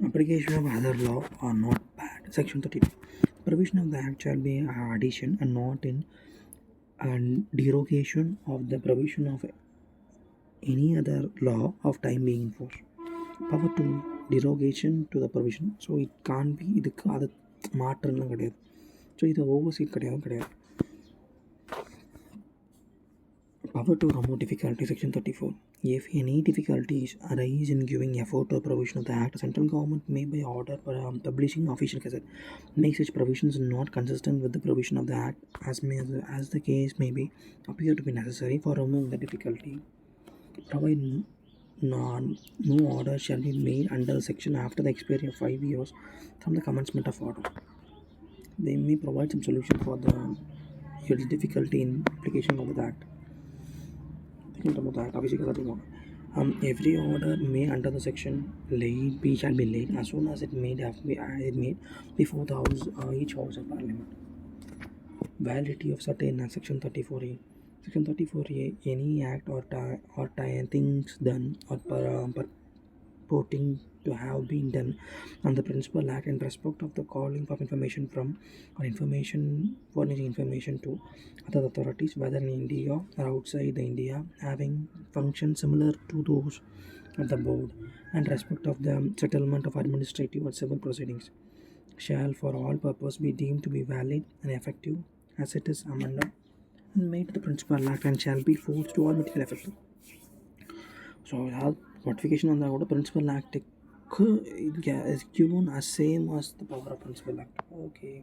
Application of other law are not bad. Section 32. Provision of the act shall be addition and not in and derogation of the provision of any other law of time being enforced. Power to derogation to the provision. So it can't be இதுக்கு அது மாற்றம்லாம் கிடையாது. So இது ஓவர்சீட் கிடையாது. Power to remove difficulty. Section 34. If any difficulties arise in giving effort to the provision of the act, the central government may by order publishing official gazette make such provisions not consistent with the provision of the act as the case may be appear to be necessary for removing the difficulty. Provide no order shall be made under the section after the expiry of 5 years from the commencement of order. They may provide some solution for the difficulty in application of the act. Every order made under the section shall be laid as soon as it made before the house each house of parliament. Validity of certain section 34a. Section 34a. Any act or things done or purporting to have been done on the principal act in respect of the calling of information from or furnishing information to other authorities, whether in India or outside the India, having functions similar to those of the board and respect of the settlement of administrative or civil proceedings, shall for all purpose be deemed to be valid and effective as it is amended and made the principal act and shall be forced to all material effective. So notification on the principal act is given as same as the power of principal act. Okay.